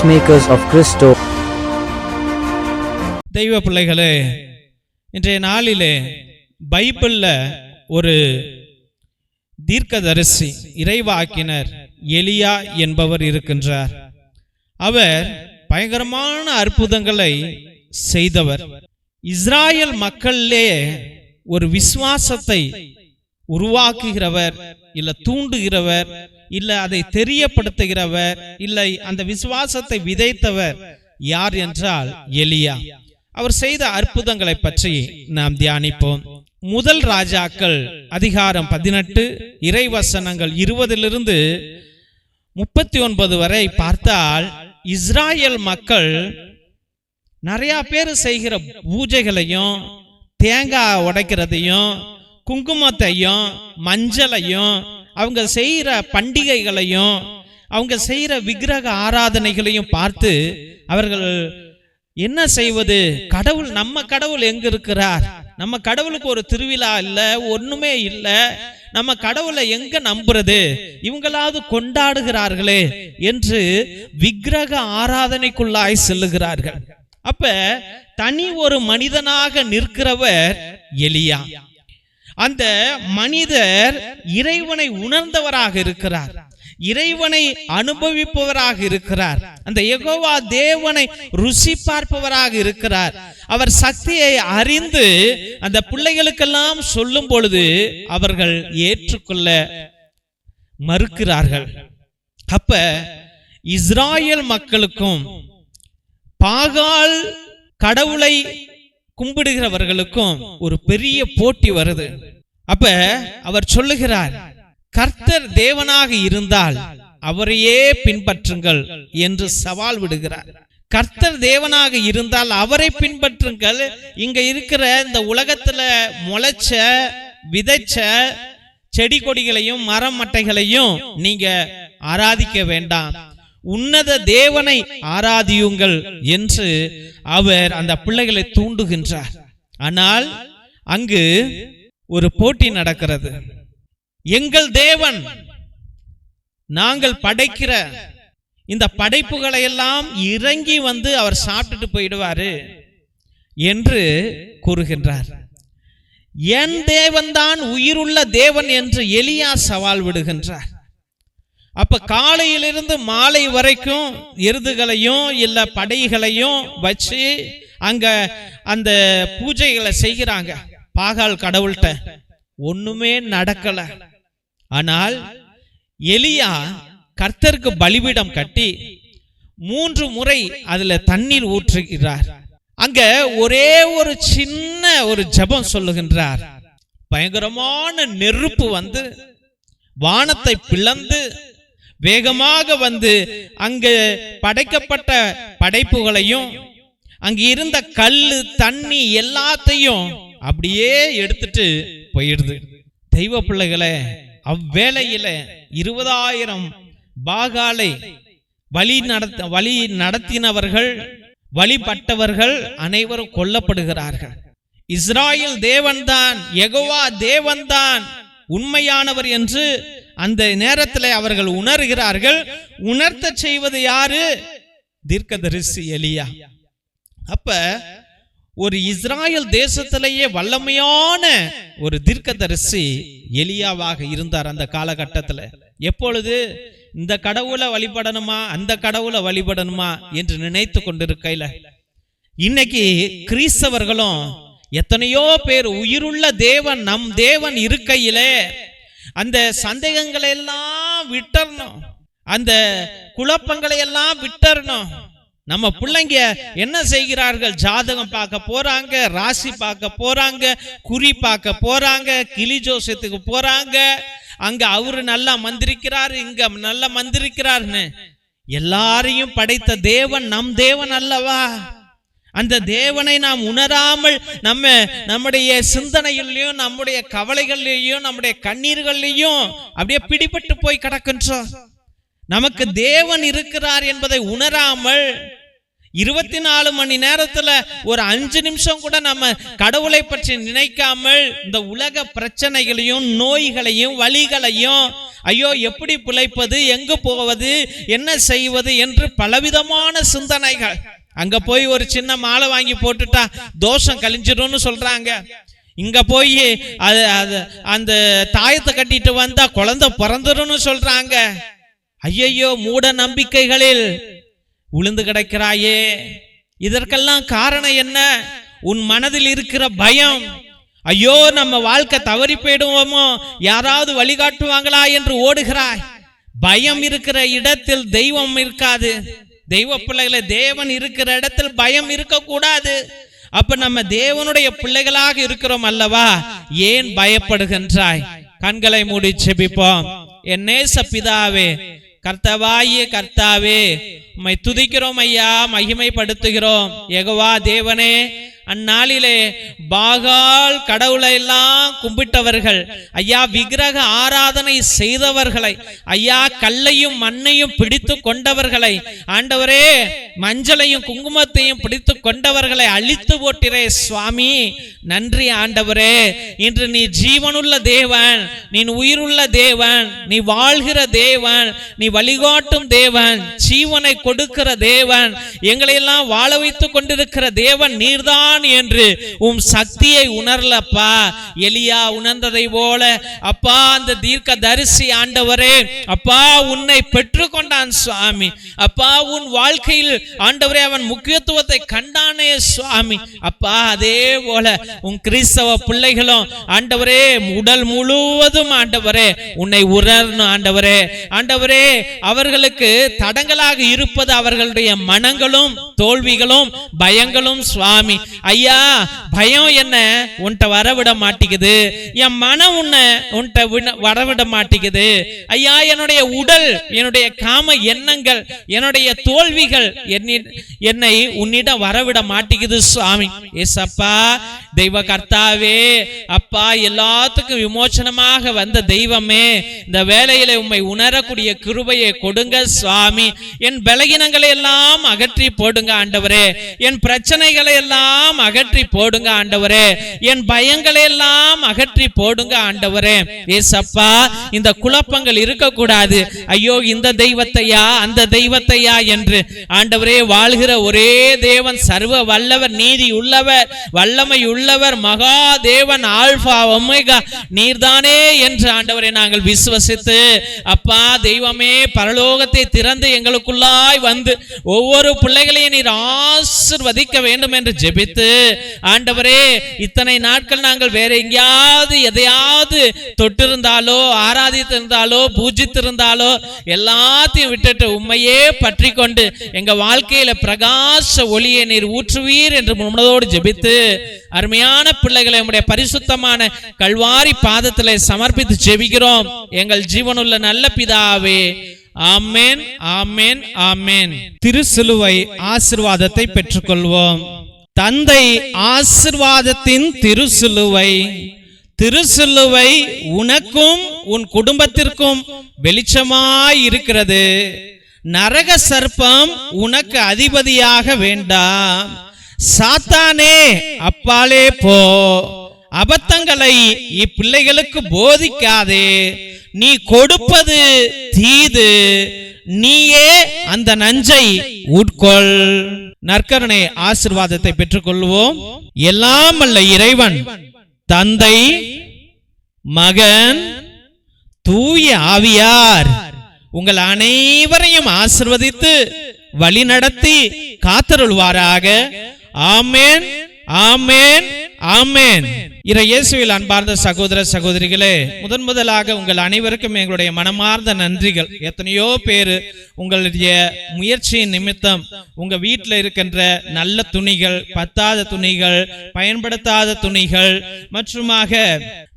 Peacemakers of Christo. தெய்வ பிள்ளைகளே, இன்றைய நாளிலே பைபிள்ல ஒரு தீர்க்கதரிசி இறைவாக்கினர் எலியா என்பவர் இருக்கின்றார். அவர் பயங்கரமான அற்புதங்களை செய்தவர். இஸ்ராயல் மக்களிலே ஒரு விசுவாசத்தை உருவாக்குகிறவர், இல்ல தூண்டுகிறவர், இல்ல அதை தெரியப்படுத்துகிறவர், இல்லை அந்த விசுவாசத்தை விதைத்தவர் யார் என்றால் எலியா. அவர் செய்த அற்புதங்களை பற்றி நாம் தியானிப்போம். முதல் ராஜாக்கள் அதிகாரம் 18 இறைவசனங்கள் 20 39 வரை பார்த்தால், இஸ்ராயல் மக்கள் நிறைய பேர் செய்கிற பூஜைகளையும், தேங்காய் உடைக்கிறதையும், குங்குமத்தையும், மஞ்சளையும், அவங்க செய்கிற பண்டிகைகளையும், அவங்க செய்கிற விக்கிரக ஆராதனைகளையும் பார்த்து அவர்கள் என்ன செய்வது? கடவுள், நம்ம கடவுள் எங்க இருக்கிறார்? நம்ம கடவுளுக்கு ஒரு திருவிழா இல்ல, ஒண்ணுமே இல்ல, நம்ம கடவுளை எங்க நம்புறது? இவங்களாவது கொண்டாடுகிறார்களே என்று விக்கிரக ஆராதனைக்குள்ளாய் செல்லுகிறார்கள். அப்ப தனி ஒரு மனிதனாக நிற்கிறவர் எலியா. அந்த மனிதர் இறைவனை உணர்ந்தவராக இருக்கிறார், இறைவனை அனுபவிப்பவராக இருக்கிறார், அந்த யெகோவா தேவனை ருசி பார்ப்பவராக இருக்கிறார். அவர் சக்தியை அறிந்து அந்த பிள்ளைகளுக்கெல்லாம் சொல்லும் பொழுது அவர்கள் ஏற்றுக்கொள்ள மறுக்கிறார்கள். அப்ப இஸ்ராயல் மக்களுக்கும் பாகால் கடவுளை கும்பிடுகிறவர்களுக்கும் ஒரு பெரிய போட்டி வருது. அப்ப அவர் சொல்லுகிறார், கர்த்தர் தேவனாக இருந்தால் அவரையே பின்பற்றுங்கள் என்று சவால் விடுகிறார். கர்த்தர் தேவனாக இருந்தால் அவரை பின்பற்றுங்கள். இங்க இருக்கிற இந்த உலகத்துல முளைச்ச விதைச்ச செடி கொடிகளையும் மரம் மட்டைகளையும் நீங்க ஆராதிக்க வேண்டாம், உன்னத தேவனை ஆராதியுங்கள் என்று அவர் அந்த பிள்ளைகளை தூண்டுகின்றார். ஆனால் அங்கு ஒரு போட்டி நடக்கிறது. எங்கள் தேவன் நாங்கள் படைக்கிற இந்த படைப்புகளை எல்லாம் இறங்கி வந்து அவர் சாப்பிட்டுட்டு போயிடுவாரு என்று கூறுகின்றார். என் தேவன் தான் உயிருள்ள தேவன் என்று எலியா சவால் விடுகின்றார். அப்ப காலையிலிருந்து மாலை வரைக்கும் எருதுகளையும் இல்ல படைகளையும் வச்சு அங்க அந்த பூஜைகளை செய்கிறாங்க பாகால் கடவுள்கிட்ட. ஒண்ணுமே நடக்கல. ஆனால் எலியா கர்த்தருக்கு பலிபீடம் கட்டி 3 முறை அதுல தண்ணீர் ஊற்றுகிறார். அங்க ஒரே ஒரு சின்ன ஒரு ஜெபம் சொல்லுகின்றார். பயங்கரமான நெருப்பு வந்து வானத்தை பிளந்து வேகமாக வந்து அங்கு படைக்கப்பட்ட படைப்புகளையும் அங்கு இருந்த கல்லு தண்ணி எல்லாத்தையும் அப்படியே எடுத்துட்டு போயிடுது. தெய்வ பிள்ளைகளே, அவ்வேளையில 20,000 பாகாலை வழி நடத்தினவர்கள், வழிபட்டவர்கள் அனைவரும் கொல்லப்படுகிறார்கள். இஸ்ராயல் தேவன்தான், யெகோவா தேவன்தான் உண்மையானவர் என்று அந்த நேரத்தில் அவர்கள் உணர்கிறார்கள். உணர்த்த செய்வது யாரு? தீர்க்கதரிசி எலியா. அப்ப ஒரு இஸ்ராயல் தேசத்திலேயே வல்லமையான ஒரு தீர்க்கதரிசி எலியாவாக இருந்தார் அந்த காலகட்டத்தில். எப்பொழுது இந்த கடவுளை வழிபடணுமா அந்த கடவுளை வழிபடணுமா என்று நினைத்து கொண்டிருக்கையில, இன்னைக்கு கிறிஸ்தவர்களும் எத்தனையோ பேர் உயிருள்ள தேவன் நம் தேவன் இருக்கையிலே அந்த சந்தேகங்களை எல்லாம் விட்டறணும், அந்த குழப்பங்களை எல்லாம் விட்டறணும். நம்ம பிள்ளைங்க என்ன செய்கிறார்கள்? ஜாதகம் பார்க்க போறாங்க, ராசி பார்க்க போறாங்க, குறி பார்க்க போறாங்க, கிளி ஜோசியத்துக்கு போறாங்க. அங்க அவரு நல்லா மந்திரிக்கிறார், இங்க நல்லா மந்திரிக்கிறார்னு. எல்லாரையும் படைத்த தேவன் நம் தேவன் அல்லவா? அந்த தேவனை நாம் உணராமல் நம்முடைய சிந்தனையிலையும் நம்முடைய கவலைகள்லையும் நம்முடைய கண்ணீர்கள்லையும் அப்படியே பிடிபட்டு போய் கிடக்கின்றோம். நமக்கு தேவன் இருக்கிறார் என்பதை உணராமல் 24 மணி நேரத்துல ஒரு 5 நிமிஷம் கூட நம்ம கடவுளை பற்றி நினைக்காமல் இந்த உலக பிரச்சனைகளையும் நோய்களையும் வலிகளையும், ஐயோ எப்படி பிழைப்பது, எங்கு போவது, என்ன செய்வது என்று பலவிதமான சிந்தனைகள். அங்க போய் ஒரு சின்ன மாலை வாங்கி போட்டுட்டா தோஷம் கழிஞ்சிடும்னு சொல்றாங்க. இங்க போய் அந்த தாயத்தை கட்டிட்டு வந்தா குழந்தை பிறந்துரும்னு சொல்றாங்க. ஐயையோ, மூட நம்பிக்கைகளில் உளுந்து கிடக்கிறாயே. இதற்கெல்லாம் காரணம் என்ன? உன் மனதில் இருக்கிற பயம். ஐயோ, நம்ம வாழ்க்கை தவறி போயிடுவோமோ, யாராவது வழிகாட்டுவாங்களா என்று ஓடுகிறாய். பயம் இருக்கிற இடத்தில் தெய்வம் இருக்காது. தெய்வ பிள்ளைகளை, தேவன் இருக்கிற இடத்தில் பயம் இருக்கக்கூடாது. அப்ப நம்ம தேவனுடைய பிள்ளைகளாக இருக்கிறோம் அல்லவா? ஏன் பயப்படுகின்றாய்? கண்களை மூடி செபிப்போம். என் நேச பிதாவே, கர்த்தாவாகிய கர்த்தாவே, உம்மை துதிக்கிறோம் ஐயா, மகிமைப்படுத்துகிறோம். யெகோவா தேவனே, அந்நாளிலே பாகால் கடவுளை எல்லாம் கும்பிட்டவர்கள் ஐயா, விக்கிரக ஆராதனை செய்தவர்களை ஐயா, கல்லையும் மண்ணையும் பிடித்து கொண்டவர்களை ஆண்டவரே, மஞ்சளையும் குங்குமத்தையும் பிடித்து கொண்டவர்களை அழித்து போட்டிரே சுவாமி. நன்றி ஆண்டவரே. இன்று நீ ஜீவனுள்ள தேவன், நீ உயிருள்ள தேவன், நீ வாழ்கிற தேவன், நீ வழிகாட்டும் தேவன், ஜீவனை கொடுக்கிற தேவன், எங்களை எல்லாம் வாழ வைத்துக் கொண்டிருக்கிற தேவன் நீர்தான் என்று உம் சக்தியை உணரலப்பா. எலியா உணர்ந்ததை போல அப்பா, அந்த தீர்க்க தரிசி ஆண்டவரே அப்பா, உன்னை பெற்றுக்கொண்டான் சுவாமி. அப்பா, உன் வாழ்க்கையில் ஆண்டவரே அவன் முக்கியத்துவத்தை கண்டானே சுவாமி. அப்பா, அதே போல உன் கிறிஸ்தவ பிள்ளைகளும் ஆண்டவரே உடல் முழுவதும் ஆண்டவரே உன்னை உணரணும் ஆண்டவரே. ஆண்டவரே, அவர்களுக்கு தடங்களாக இருப்பது அவர்களுடைய மனங்களும் தோல்விகளும் பயங்களும் சுவாமி. ஐயா, பயம் என்ன உன்கிட்ட வரவிட மாட்டேங்குது, என் மனம் உன்கிட்ட வரவிட மாட்டேங்குது ஐயா. என்னுடைய உடல், என்னுடைய காம எண்ணங்கள், என்னுடைய தோல்விகள் என்னை உன்னிடம் வரவிட மாட்டேங்குது சுவாமி. ஏசப்பா, தெய்வ கர்த்தாவே அப்பா, எல்லாத்துக்கும் விமோசனமாக வந்த தெய்வமே, இந்த வேளையில உம்மை உணரக்கூடிய கிருபையை கொடுங்க சுவாமி. என் பலகீனங்களை எல்லாம் அகற்றி போடுங்க ஆண்டவரே. என் பிரச்சனைகளை எல்லாம் அகற்றி போடுங்க ஆண்டவரே. என் பயங்களை எல்லாம் அகற்றி போடுங்க ஆண்டவரே. ஏசப்பா, இந்த குழப்பங்கள் இருக்கக்கூடாது. ஐயோ, இந்த தெய்வத்தையா அந்த தெய்வத்தையா என்று ஆண்டவரே வாழ்கிற ஒரே தேவன், சர்வ வல்லவர், நீதி உள்ளவர், வல்லமை உள்ளவர், மகா தேவன், ஆல்பா ஒமேகா நீர்தானே என்று ஆண்டவரே நாங்கள் விசுவசித்து அப்பா தெய்வமே, பரலோகத்தை திறந்து எங்களுக்குள்ளாய் வந்து ஒவ்வொரு பிள்ளைகளையும் நீர் ஆசீர்வதிக்க வேண்டும் என்று ஜெபித்து ஆண்டவரே, இத்தனை நாட்கள் நாங்கள் வேற எங்கேயாவது எதையாவது தொட்டிருந்தாலோ, ஆராதித்திருந்தாலோ, பூஜித்திருந்தாலோ எல்லாத்தையும் விட்டுட்டு உண்மையே பற்றி கொண்டு எங்க வாழ்க்கையில பிரகாச ஒளியை நீர் ஊற்றுவீர் என்று முன்னதோடு ஜெபித்து அருமையான பிள்ளைகளை உம்முடைய பரிசுத்தமான கல்வாரி பாதத்திலே சமர்ப்பித்து ஜெபிக்கிறோம் எங்கள் ஜீவனுள்ள நல்ல பிதாவே. ஆமென், ஆமென், ஆமென். திருசிலுவை ஆசீர்வாதத்தை பெற்றுக்கொள்வோம். தந்தை ஆசீர்வாதத்தின் திருசிலுவை, திருசிலுவை உனக்கும் உன் குடும்பத்திற்கும் வெளிச்சமாய் இருக்கிறது. நரக சர்ப்பம் உனக்கு அதிபதியாக வேண்டாம். சாத்தானே, அப்பாலே போ. அபத்தங்களை இப்பிள்ளைகளுக்கு போதிக்காதே. நீ கொடுப்பது தீது, நீயே அந்த நஞ்சை உட்கொள். நற்கருணை ஆசீர்வாதத்தை பெற்றுக்கொள்வோம். எல்லாம் அல்ல இறைவன், தந்தை, மகன், தூய ஆவியார் உங்கள் அனைவரையும் ஆசீர்வதித்து வழி நடத்தி காத்தருள்வாராக. ஆமென், ஆமென், ஆமென். இயேசுவில் அன்பார்ந்த சகோதர சகோதரிகளே, முதலாக உங்கள் அனைவருக்கும் எங்களுடைய மனமார்ந்த நன்றிகள். எத்தனையோ பேர் உங்களுடைய முயற்சியின் நிமித்தம் உங்க வீட்டில் இருக்கின்ற நல்ல துணிகள், பத்தாத துணிகள், பயன்படுத்தாத துணிகள் மற்றுமாக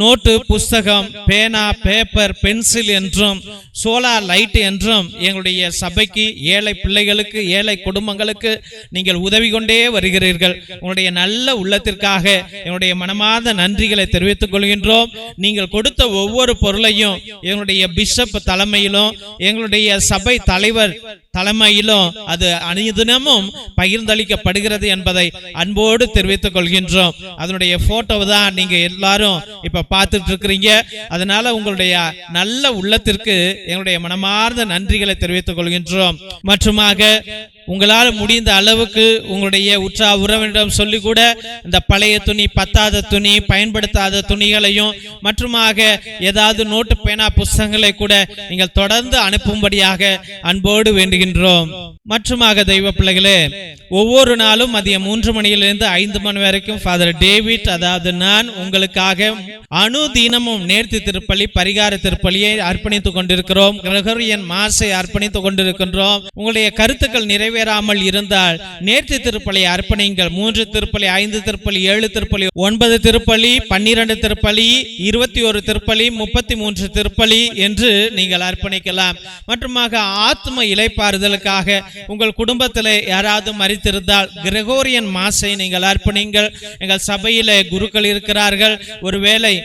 நோட்டு, புஸ்தகம், பேனா, பேப்பர், பென்சில் என்றும் சோலார் லைட் என்றும் எங்களுடைய சபைக்கு, ஏழை பிள்ளைகளுக்கு, ஏழை குடும்பங்களுக்கு நீங்கள் உதவி கொண்டே வருகிறீர்கள். உங்களுடைய நல்ல உள்ளத்திற்காக என்னுடைய மனமார்ந்த நன்றிகளை தெரிவித்துக் கொள்கின்றோம். நீங்கள் கொடுத்த ஒவ்வொரு பொருளையும் எங்களுடைய பிஷப் தலைமையிலும் எங்களுடைய சபை தலைவர் தலைமையிலும் அது அனுதினமும் பகிர்ந்தளிக்கப்படுகிறது என்பதை அன்போடு தெரிவித்துக் கொள்கின்றோம். அதனுடைய போட்டோ தான் நீங்க எல்லாரும் இப்ப பார்த்துட்டு இருக்கிறீங்க. அதனால உங்களுடைய நல்ல உள்ளத்திற்கு எங்களுடைய மனமார்ந்த நன்றிகளை தெரிவித்துக் கொள்கின்றோம். மற்றுமாக உங்களால் முடிந்த அளவுக்கு உங்களுடைய உற்றா உறவினரிடம் சொல்லி கூட இந்த பழைய துணி, பத்தாத துணி, பயன்படுத்தாத துணிகளையும் மற்றுமாக ஏதாவது நோட்டு பேனா புஸ்தகங்களை கூட நீங்கள் தொடர்ந்து அனுப்பும்படியாக அன்போடு வேண்டுகின்றோம். மற்றுமாக தெய்வ பிள்ளைகளே, ஒவ்வொரு நாளும் மதியம் 3 மணியிலிருந்து 5 மணி வரைக்கும் ஃபாதர் டேவிட், அதாவது நான், உங்களுக்காக அனுதினமும் நேர்த்தி திருப்பலி, பரிகார திருப்பலியை அர்ப்பணித்துக் கொண்டிருக்கிறோம். கிரகோரியன் மாஸை அர்ப்பணித்துக் கொண்டிருக்கின்றோம். உங்களுடைய கருத்துக்கள் நிறைவேறாமல் இருந்தால் நேர்த்தி திருப்பலி அர்ப்பணிங்கள். 3 திருப்பலி, 5 திருப்பலி, 7 திருப்பலி, 9 திருப்பலி, 12 திருப்பலி, 21 திருப்பலி, 33 திருப்பலி என்று நீங்கள் அர்ப்பணிக்கலாம். மற்றுமாக ஆத்ம இளைப்பாறுதலுக்காக உங்கள் குடும்பத்தில் யாராவது மரித்திருந்தால் கிரகோரியன் மாஸை நீங்கள் அர்ப்பணிங்கள். எங்கள் சபையில குருக்கள் இருக்கிறார்கள். ஒருவேளை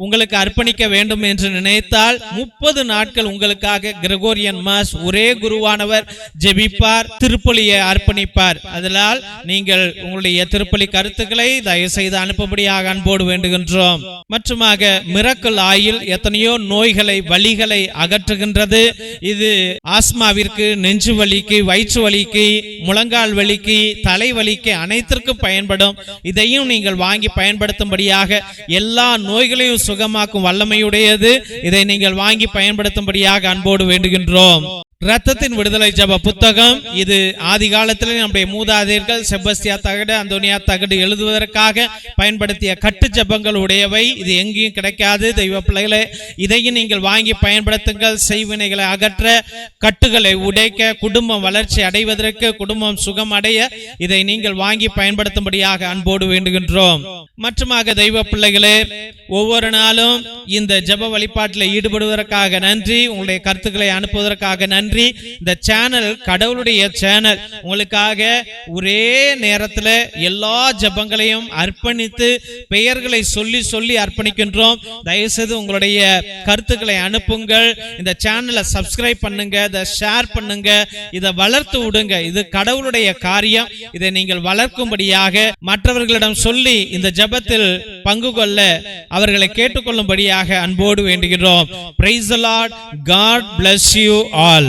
உங்களுக்கு அர்ப்பணிக்க வேண்டும் என்று நினைத்தால் 30 நாட்கள் உங்களுக்காக கிரகோரியன் மாஸ் ஒரே குருவானவர் ஜெபிப்பார், திருப்பலியை அர்ப்பணிப்பார். அதனால் நீங்கள் உங்களுடைய திருப்பலி கருத்துக்களை தயவு செய்து அனுப்பும்படியாக அன்போடு வேண்டுகின்றோம். மற்றுமாக மிரக்கல் ஆயில் எத்தனையோ நோய்களை, வலிகளை அகற்றுகின்றது. இது ஆஸ்மாவிற்கு, நெஞ்சு வலிக்கு, வயிற்று வலிக்கு, முழங்கால் வலிக்கு, தலைவலிக்கு அனைத்திற்கும் பயன்படும். இதையும் நீங்கள் வாங்கி பயன்படுத்தும்படியாக எல்லா நோய்களையும் சுகமாக்கும் வல்லமையுடையது. இதை நீங்கள் வாங்கி பயன்படுத்தும்படியாக அன்போடு வேண்டுகின்றோம். இரத்தத்தின் விடுதலை ஜப புத்தகம் இது ஆதி காலத்தில் நம்முடைய மூதாதையர்கள் செபஸ்தியா தகடு, அந்தோனியா தகடு எழுதுவதற்காக பயன்படுத்திய கட்டு ஜபங்கள் உடையவை. இது எங்கேயும் கிடைக்காது. தெய்வ பிள்ளைகளே, இதையும் நீங்கள் வாங்கி பயன்படுத்துங்கள். செய்வினைகளை அகற்ற, கட்டுகளை உடைக்க, குடும்பம் வளர்ச்சி அடைவதற்கு, குடும்பம் சுகம் அடைய இதை நீங்கள் வாங்கி பயன்படுத்தும்படியாக அன்போடு வேண்டுகின்றோம். மற்றுமாக தெய்வ பிள்ளைகளே, ஒவ்வொரு நாளும் இந்த ஜப வழிபாட்டில் ஈடுபடுவதற்காக நன்றி. உங்களுடைய கருத்துக்களை அனுப்புவதற்காக நன்றி. இந்த சேனல் கடவுளுடைய சேனல். உங்களுக்காக ஒரே நேரத்தில் எல்லா ஜபங்களையும் அர்ப்பணித்து பெயர்களை சொல்லி சொல்லி அர்ப்பணிக்கின்றோம். தயவுசெய்து உங்களுடைய கருத்துக்களை அனுப்புங்கள். இந்த சேனலை சப்ஸ்கிரைப் பண்ணுங்க, இதை ஷேர் பண்ணுங்க, இதை வளர்த்து விடுங்க. இது கடவுளுடைய காரியம். இதை நீங்கள் வளர்க்கும்படியாக மற்றவர்களிடம் சொல்லி இந்த ஜபத்தில் பங்கு கொள்ள அவர்களை கேட்டுக்கொள்ளும்படியாக அன்போடு வேண்டுகிறோம். Praise the Lord. God bless you all.